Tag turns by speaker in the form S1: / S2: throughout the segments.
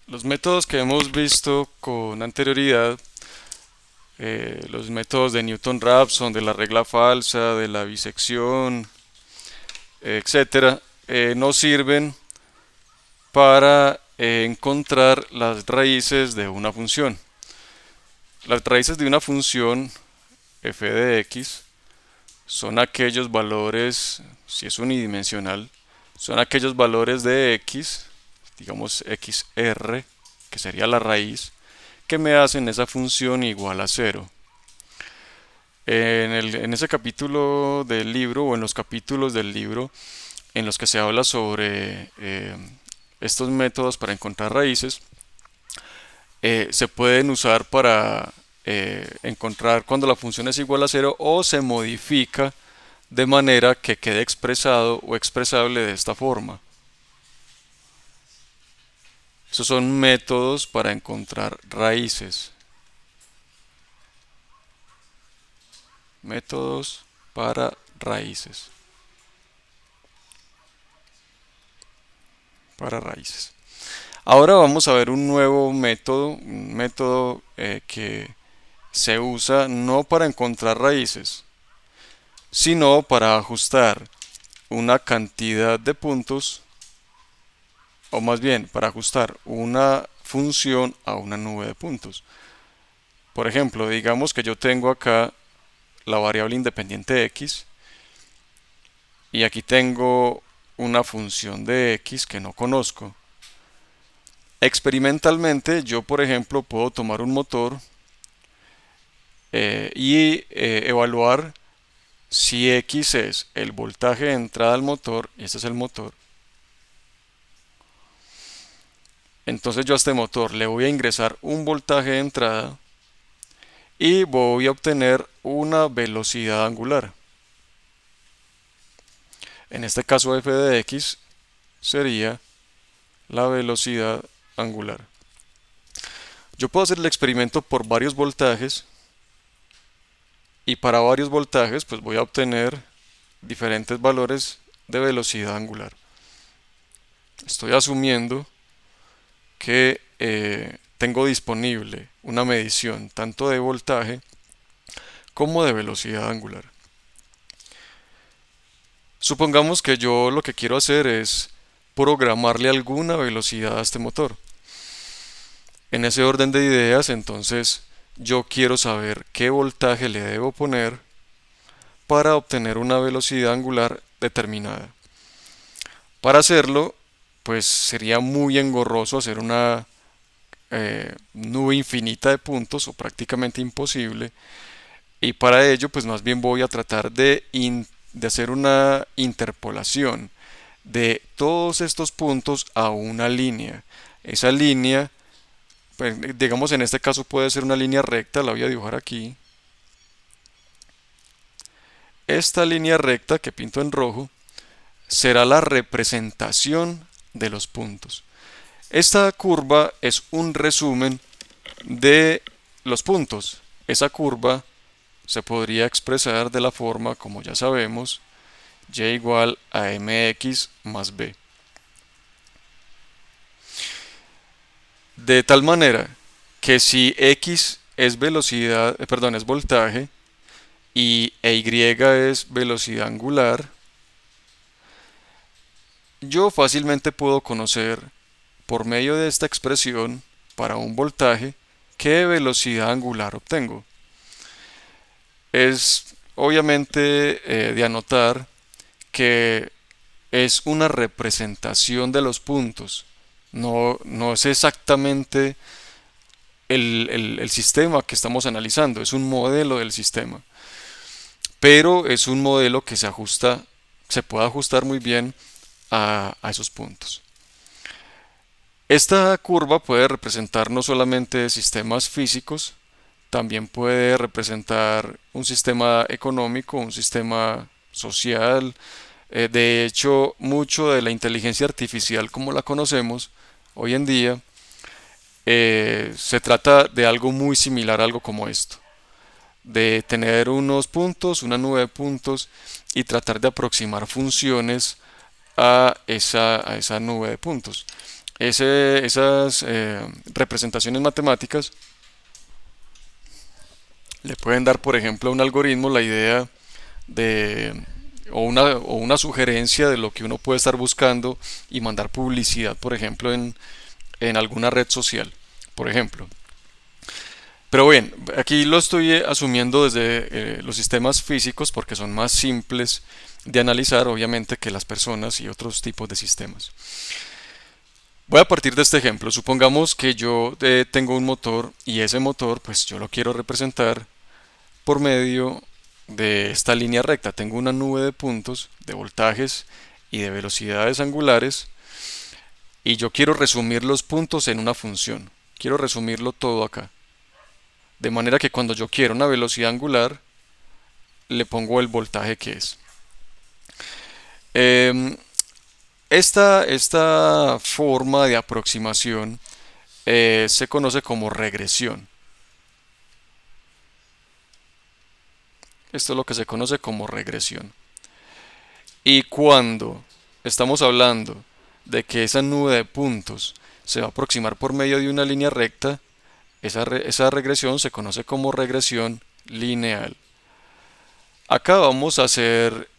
S1: Los métodos que hemos visto con anterioridad, los métodos de Newton-Raphson, de la regla falsa, de la bisección, etcétera, nos sirven para encontrar las raíces de una función. Las raíces de una función f de x son aquellos valores, si es unidimensional, son aquellos valores de x, digamos xr, que sería la raíz, que me hacen esa función igual a cero. En ese capítulo del libro o en los capítulos del libro en los que se habla sobre estos métodos para encontrar raíces, se pueden usar para encontrar cuando la función es igual a cero o se modifica de manera que quede expresado o expresable de esta forma. Esos son métodos para encontrar raíces. Métodos para raíces. Para raíces. Ahora vamos a ver un nuevo método, un método que se usa no para encontrar raíces, sino para ajustar una cantidad de puntos, o más bien para ajustar una función a una nube de puntos. Por ejemplo, digamos que yo tengo acá la variable independiente x y aquí tengo una función de x que no conozco. Experimentalmente yo, por ejemplo, puedo tomar un motor y evaluar si x es el voltaje de entrada al motor, y este es el motor. Entonces yo a este motor le voy a ingresar un voltaje de entrada y voy a obtener una velocidad angular. En este caso f de x sería la velocidad angular. Yo puedo hacer el experimento por varios voltajes y para varios voltajes pues voy a obtener diferentes valores de velocidad angular. Estoy asumiendo que tengo disponible una medición tanto de voltaje como de velocidad angular. Supongamos que yo lo que quiero hacer es programarle alguna velocidad a este motor. En ese orden de ideas, entonces yo quiero saber qué voltaje le debo poner para obtener una velocidad angular determinada. Para hacerlo, pues sería muy engorroso hacer una nube infinita de puntos o prácticamente imposible, y para ello pues más bien voy a tratar de hacer una interpolación de todos estos puntos a una línea. Esa línea, pues, digamos en este caso puede ser una línea recta, la voy a dibujar aquí. Esta línea recta que pinto en rojo será la representación de los puntos. Esta curva es un resumen de los puntos. Esa curva se podría expresar de la forma, como ya sabemos, y igual a mx más b. De tal manera que si x es velocidad, perdón, es voltaje y y es velocidad angular, yo fácilmente puedo conocer por medio de esta expresión para un voltaje qué velocidad angular obtengo. Es obviamente de anotar que es una representación de los puntos, no es exactamente el sistema que estamos analizando, es un modelo del sistema, pero es un modelo que se puede ajustar muy bien a esos puntos. Esta curva puede representar no solamente sistemas físicos, también puede representar un sistema económico, un sistema social. De hecho, mucho de la inteligencia artificial como la conocemos hoy en día se trata de algo muy similar a algo como esto, de tener unos puntos, una nube de puntos y tratar de aproximar funciones a esa nube de puntos. Esas representaciones matemáticas le pueden dar, por ejemplo, a un algoritmo la idea de o una sugerencia de lo que uno puede estar buscando y mandar publicidad, por ejemplo, en alguna red social, por ejemplo. Pero bien, aquí lo estoy asumiendo desde los sistemas físicos porque son más simples de analizar, obviamente, que las personas y otros tipos de sistemas. Voy a partir de este ejemplo. Supongamos que yo tengo un motor y ese motor, pues yo lo quiero representar por medio de esta línea recta. Tengo una nube de puntos, de voltajes y de velocidades angulares y yo quiero resumir los puntos en una función. Quiero resumirlo todo acá. De manera que cuando yo quiero una velocidad angular, le pongo el voltaje que es. Em, esta forma de aproximación se conoce como regresión. Esto es lo que se conoce como regresión. Y cuando estamos hablando de que esa nube de puntos se va a aproximar por medio de una línea recta, esa regresión se conoce como regresión lineal. Acá vamos a hacer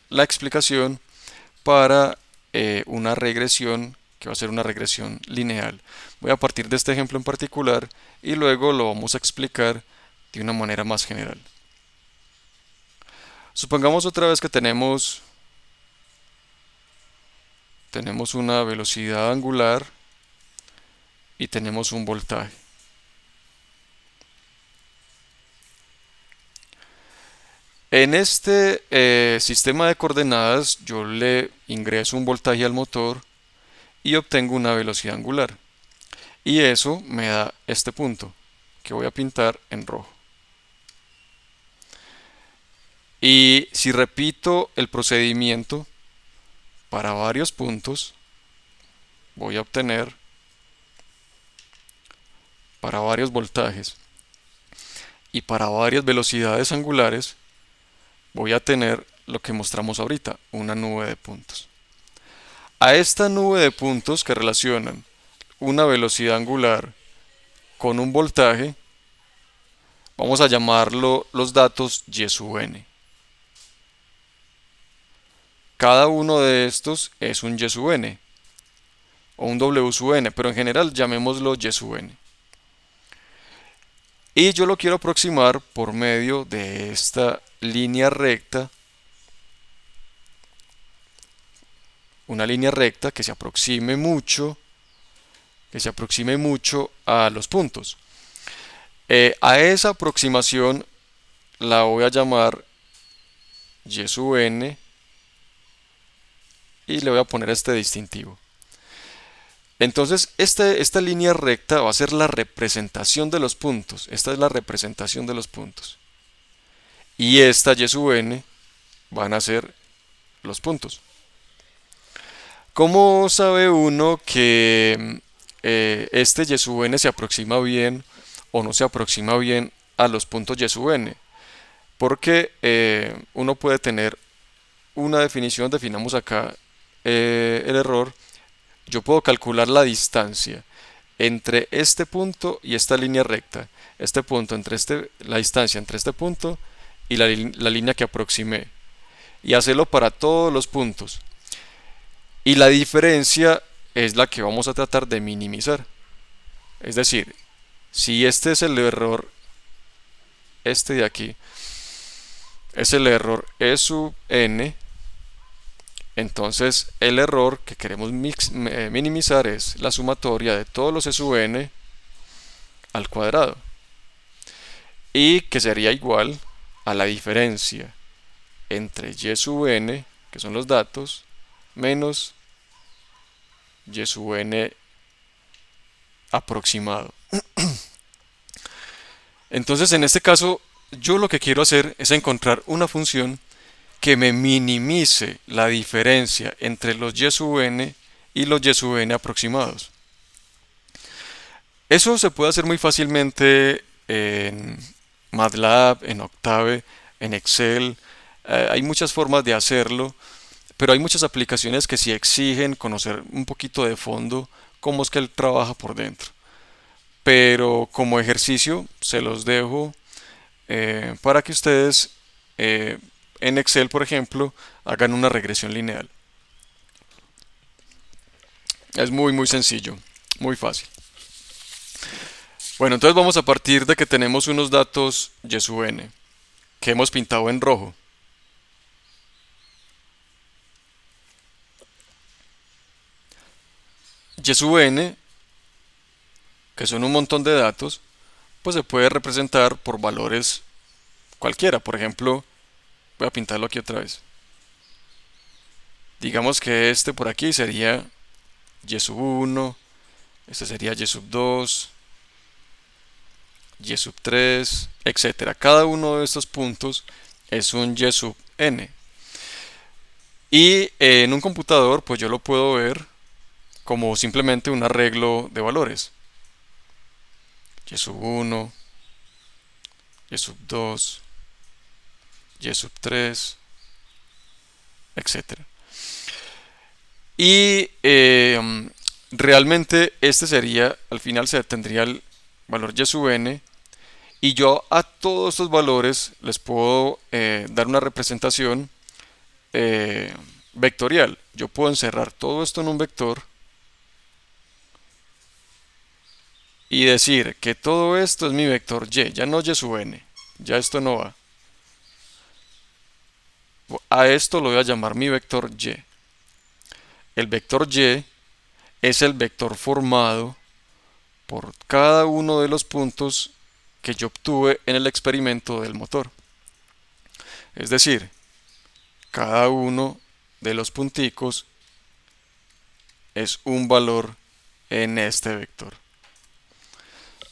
S1: la explicación para una regresión que va a ser una regresión lineal. Voy a partir de este ejemplo en particular y luego lo vamos a explicar de una manera más general. Supongamos otra vez que tenemos una velocidad angular y tenemos un voltaje. En este sistema de coordenadas yo le ingreso un voltaje al motor y obtengo una velocidad angular. Y eso me da este punto que voy a pintar en rojo. Y si repito el procedimiento para varios puntos, voy a obtener para varios voltajes y para varias velocidades angulares, voy a tener lo que mostramos ahorita, una nube de puntos. A esta nube de puntos que relacionan una velocidad angular con un voltaje, vamos a llamarlo los datos Y sub n. Cada uno de estos es un Y sub n o un W sub n, pero en general llamémoslo Y sub n. Y yo lo quiero aproximar por medio de esta línea recta, una línea recta que se aproxime mucho a los puntos. A esa aproximación la voy a llamar Y sub n y le voy a poner este distintivo. Entonces, esta línea recta va a ser la representación de los puntos. Esta es la representación de los puntos. Y esta Y sub n van a ser los puntos. ¿Cómo sabe uno que este Y sub n se aproxima bien o no se aproxima bien a los puntos Y sub n? Porque uno puede tener una definición, definamos acá el error. Yo puedo calcular la distancia entre este punto y esta línea recta. Este punto la distancia entre este punto y la línea que aproximé. Y hacerlo para todos los puntos. Y la diferencia es la que vamos a tratar de minimizar. Es decir, si este es el error, este de aquí, es el error E sub n, entonces el error que queremos minimizar es la sumatoria de todos los E sub n al cuadrado. Y que sería igual a la diferencia entre Y sub n, que son los datos, menos Y sub n aproximado. Entonces en este caso yo lo que quiero hacer es encontrar una función que me minimice la diferencia entre los Y sub n y los Y sub n aproximados. Eso se puede hacer muy fácilmente en MATLAB, en Octave, en Excel. Hay muchas formas de hacerlo, pero hay muchas aplicaciones que sí exigen conocer un poquito de fondo cómo es que él trabaja por dentro. Pero como ejercicio se los dejo para que ustedes en Excel, por ejemplo, hagan una regresión lineal. Es muy sencillo, muy fácil. Bueno, entonces vamos a partir de que tenemos unos datos y sub n que hemos pintado en rojo. Y sub n, que son un montón de datos, pues se puede representar por valores cualquiera. Por ejemplo, voy a pintarlo aquí otra vez. Digamos que este por aquí sería y sub 1, este sería y sub 2, y sub 3, etcétera. Cada uno de estos puntos es un y sub n. Y en un computador, pues yo lo puedo ver como simplemente un arreglo de valores. Y sub 1, y sub 2, y sub 3, etcétera. Y realmente este sería, al final se tendría el valor y sub n, y yo a todos estos valores les puedo dar una representación vectorial. Yo puedo encerrar todo esto en un vector y decir que todo esto es mi vector y, ya no y sub n, ya esto no va. A esto lo voy a llamar mi vector y. El vector y es el vector formado por cada uno de los puntos que yo obtuve en el experimento del motor. Es decir, cada uno de los punticos es un valor en este vector.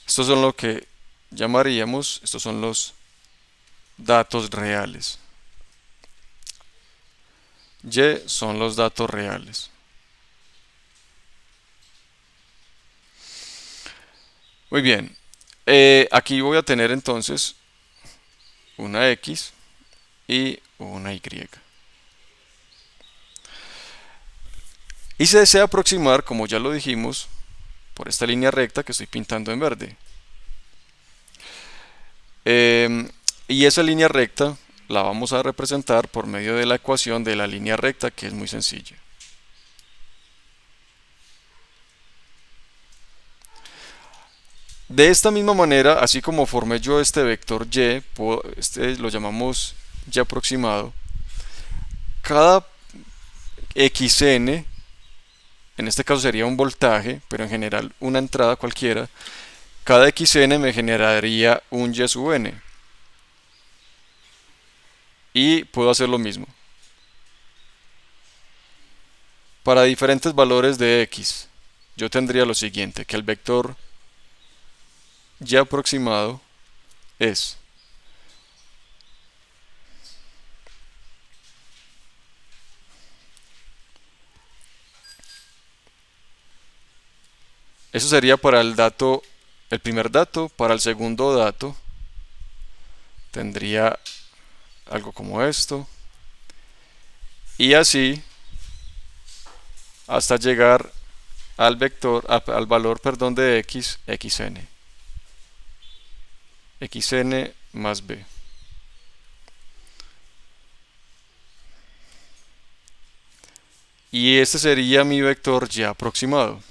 S1: Estos son lo que llamaríamos, estos son los datos reales. Y son los datos reales. Muy bien. Aquí voy a tener entonces una X y una Y. Y se desea aproximar, como ya lo dijimos, por esta línea recta que estoy pintando en verde. Y esa línea recta la vamos a representar por medio de la ecuación de la línea recta, que es muy sencilla. De esta misma manera, así como formé yo este vector y, este lo llamamos y aproximado, cada xn, en este caso sería un voltaje, pero en general una entrada cualquiera, cada xn me generaría un y sub n. Y puedo hacer lo mismo para diferentes valores de x. Yo tendría lo siguiente, que el vector y aproximado es eso sería para el dato, el primer dato. Para el segundo dato tendría algo como esto, y así hasta llegar al vector, al valor, perdón, de x, xn, xn más b. Y este sería mi vector y aproximado.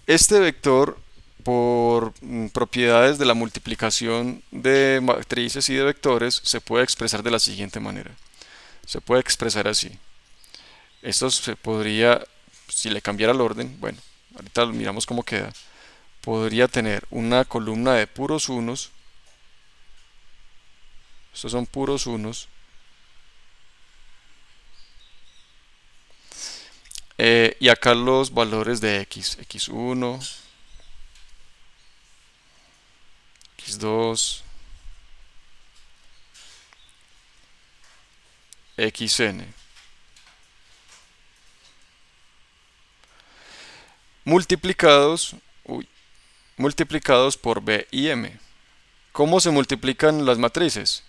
S1: Este vector, por propiedades de la multiplicación de matrices y de vectores, se puede expresar de la siguiente manera. Se puede expresar así. Esto se podría, si le cambiara el orden, bueno, ahorita miramos cómo queda. Podría tener una columna de puros unos. Estos son puros unos. Y acá los valores de x, x1, x2, xn. Multiplicados, multiplicados por b y m. ¿Cómo se multiplican las matrices?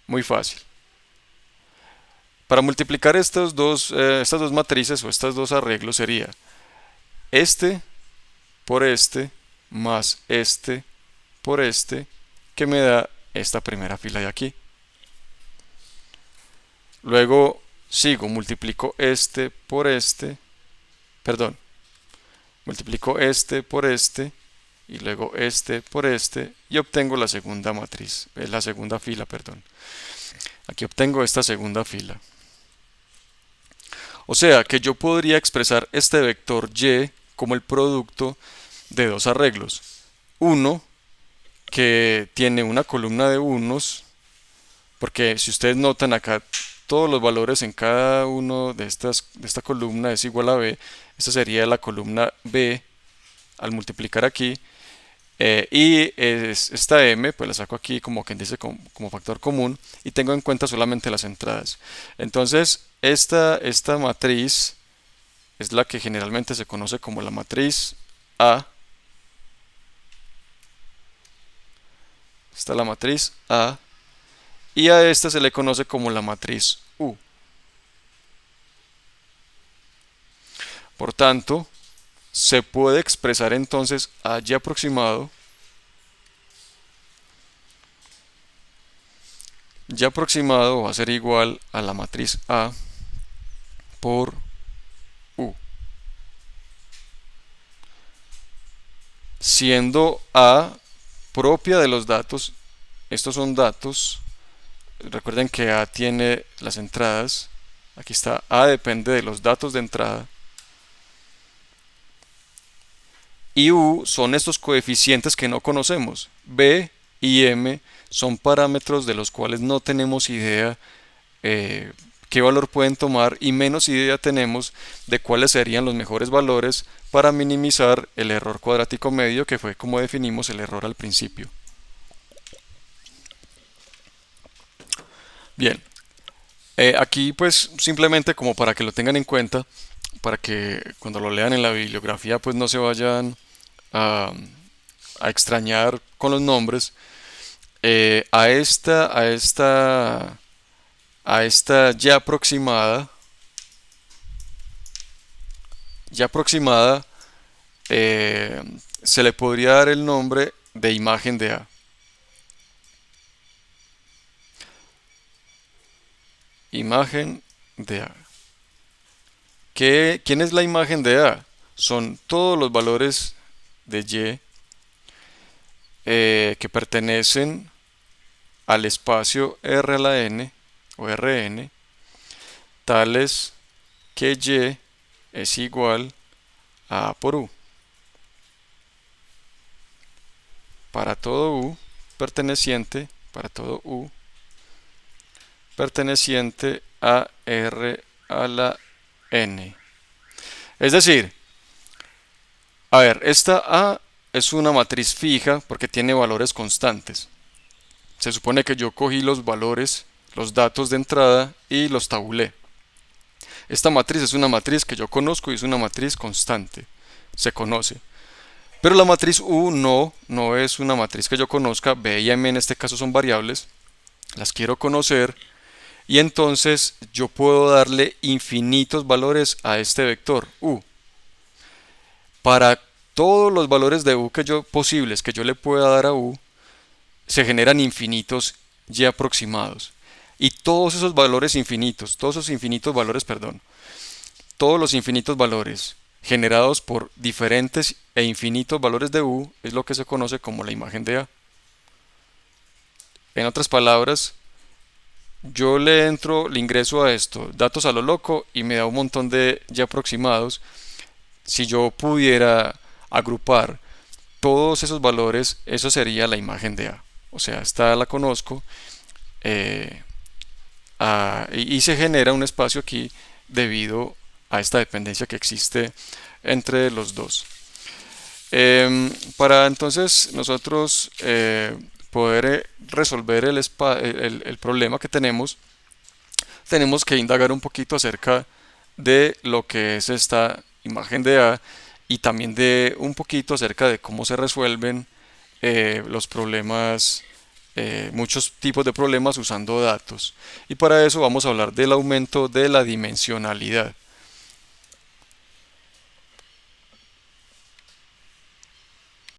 S1: Muy fácil. Para multiplicar estas dos matrices o estos dos arreglos sería este por este más este por este, que me da esta primera fila de aquí. Luego sigo, multiplico este por este, perdón, multiplico este por este y luego este por este y obtengo la segunda matriz, la segunda fila, perdón. Aquí obtengo esta segunda fila. O sea que yo podría expresar este vector y como el producto de dos arreglos. Uno que tiene una columna de unos, porque si ustedes notan acá, todos los valores en cada uno de esta columna es igual a b. Esta sería la columna b al multiplicar aquí. Esta m, pues la saco aquí como quien dice como factor común y tengo en cuenta solamente las entradas. Entonces, esta matriz es la que generalmente se conoce como la matriz A. Esta es la matriz A. Y a esta se le conoce como la matriz U. Por tanto, se puede expresar entonces a y aproximado. Y aproximado va a ser igual a la matriz A por U. Siendo A propia de los datos, estos son datos, recuerden que A tiene las entradas, aquí está, A depende de los datos de entrada, y U son estos coeficientes que no conocemos, B y M son parámetros de los cuales no tenemos idea qué valor pueden tomar y menos idea tenemos de cuáles serían los mejores valores para minimizar el error cuadrático medio, que fue como definimos el error al principio. Bien, aquí pues simplemente como para que lo tengan en cuenta, para que cuando lo lean en la bibliografía pues no se vayan a, a extrañar con los nombres. A esta ya aproximada se le podría dar el nombre de imagen de A. Imagen de A. ¿Quién es la imagen de A? Son todos los valores de Y que pertenecen al espacio R a la N o Rn, tales que Y es igual a A por U. Para todo U perteneciente a R a la N. Es decir, a ver, esta A es una matriz fija porque tiene valores constantes. Se supone que yo cogí los valores, los datos de entrada y los tabulé. Esta matriz es una matriz que yo conozco y es una matriz constante. Se conoce. Pero la matriz U no es una matriz que yo conozca. B y M en este caso son variables. Las quiero conocer. Y entonces yo puedo darle infinitos valores a este vector U. Para todos los valores de U posibles que yo le pueda dar a U, se generan infinitos y aproximados. Y todos esos valores infinitos, todos los infinitos valores generados por diferentes e infinitos valores de U es lo que se conoce como la imagen de A. En otras palabras, yo le ingreso a esto, datos a lo loco y me da un montón de y aproximados. Si yo pudiera agrupar todos esos valores, eso sería la imagen de A. O sea, esta la conozco y se genera un espacio aquí debido a esta dependencia que existe entre los dos. Para entonces nosotros poder resolver el problema que tenemos que indagar un poquito acerca de lo que es esta imagen de A y también de un poquito acerca de cómo se resuelven los problemas muchos tipos de problemas usando datos. Y para eso vamos a hablar del aumento de la dimensionalidad.